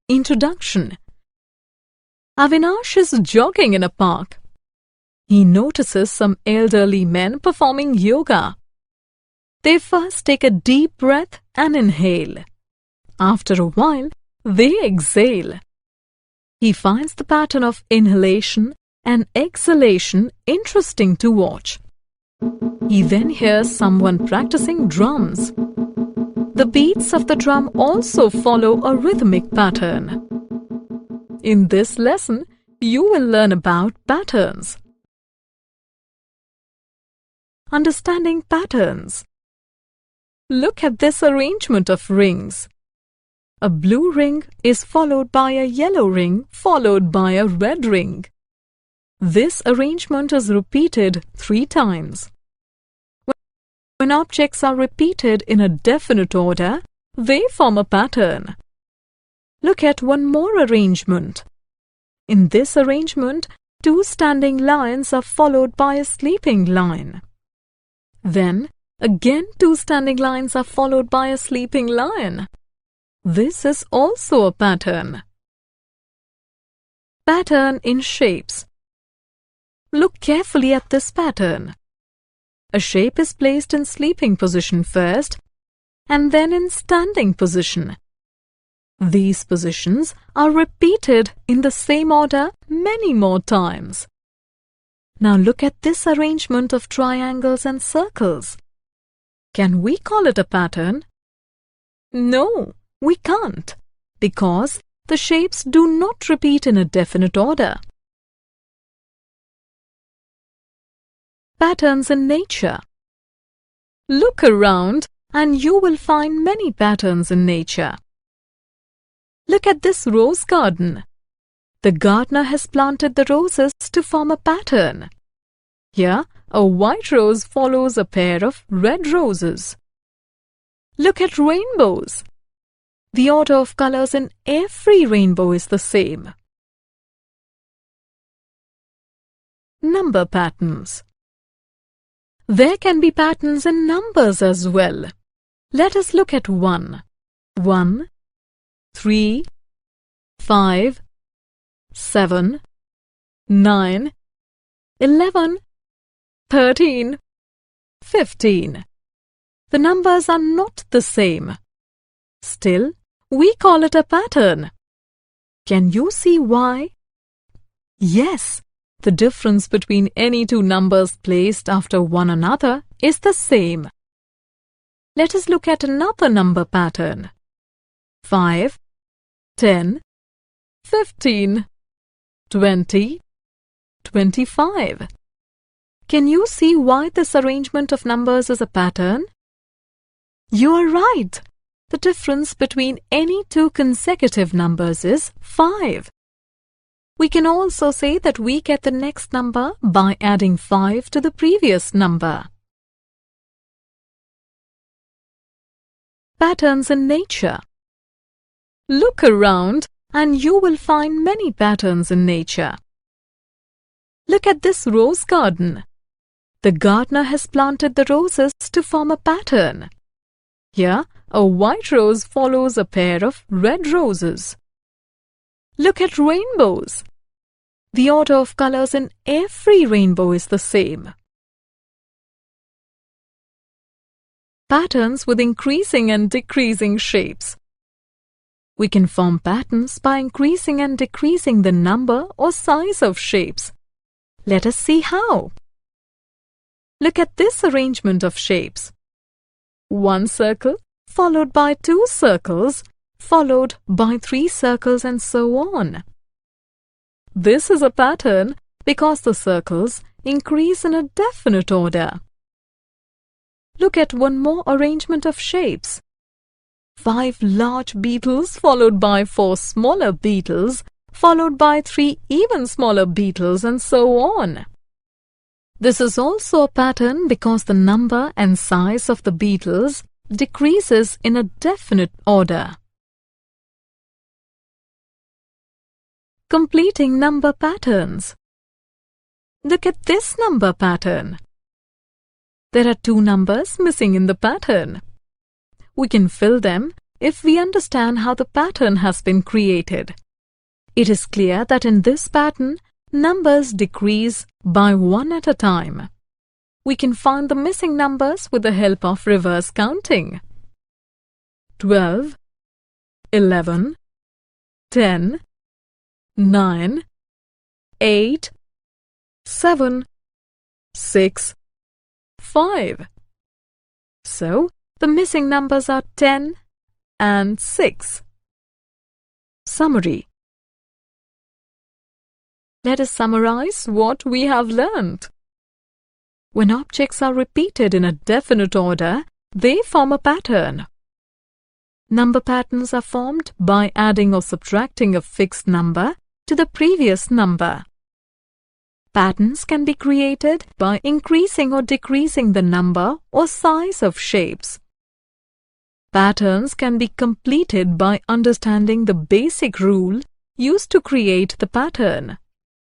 Introduction. Avinash is jogging in a park. He notices some elderly men performing yoga. They first take a deep breath and inhale. After a while, they exhale. He finds the pattern of inhalation and exhalation interesting to watch. He then hears someone practicing drums. The beats of the drum also follow a rhythmic pattern. In this lesson, you will learn about patterns. Understanding patterns. Look at this arrangement of rings. A blue ring is followed by a yellow ring followed by a red ring. This arrangement is repeated 3 times. When objects are repeated in a definite order, they form a pattern. Look at one more arrangement. In this arrangement, 2 standing lines are followed by a sleeping line. Then, again 2 standing lines are followed by a sleeping lion. This is also a pattern. Pattern in shapes. Look carefully at this pattern. A shape is placed in sleeping position first and then in standing position. These positions are repeated in the same order many more times. Now look at this arrangement of triangles and circles. Can we call it a pattern? No, we can't, because the shapes do not repeat in a definite order. Patterns in nature. Look around and you will find many patterns in nature. Look at this rose garden. The gardener has planted the roses to form a pattern. Here, a white rose follows a pair of red roses. Look at rainbows. The order of colors in every rainbow is the same. Number patterns. There can be patterns in numbers as well. Let us look at 1, 1, 3, 5, 7, 9, 11, 13, 15. The numbers are not the same. Still, we call it a pattern. Can you see why? Yes, the difference between any 2 numbers placed after one another is the same. Let us look at another number pattern. 5, 10, 15, 20, 25. Can you see why this arrangement of numbers is a pattern? You are right. The difference between any 2 consecutive numbers is 5. We can also say that we get the next number by adding 5 to the previous number. Patterns in nature. Look around and you will find many patterns in nature. Look at this rose garden. The gardener has planted the roses to form a pattern. Here, a white rose follows a pair of red roses. Look at rainbows. The order of colors in every rainbow is the same. Patterns with increasing and decreasing shapes. We can form patterns by increasing and decreasing the number or size of shapes. Let us see how. Look at this arrangement of shapes. 1 circle followed by 2 circles, followed by 3 circles and so on. This is a pattern because the circles increase in a definite order. Look at one more arrangement of shapes. 5 large beetles followed by 4 smaller beetles, followed by 3 even smaller beetles and so on. This is also a pattern because the number and size of the beetles decreases in a definite order. Completing number patterns. Look at this number pattern. There are 2 numbers missing in the pattern. We can fill them if we understand how the pattern has been created. It is clear that in this pattern, numbers decrease by 1 at a time. We can find the missing numbers with the help of reverse counting. 12, 11, 10, 9, 8, 7, 6, 5. So, the missing numbers are 10 and 6. Summary. Let us summarize what we have learnt. When objects are repeated in a definite order, they form a pattern. Number patterns are formed by adding or subtracting a fixed number to the previous number. Patterns can be created by increasing or decreasing the number or size of shapes. Patterns can be completed by understanding the basic rule used to create the pattern.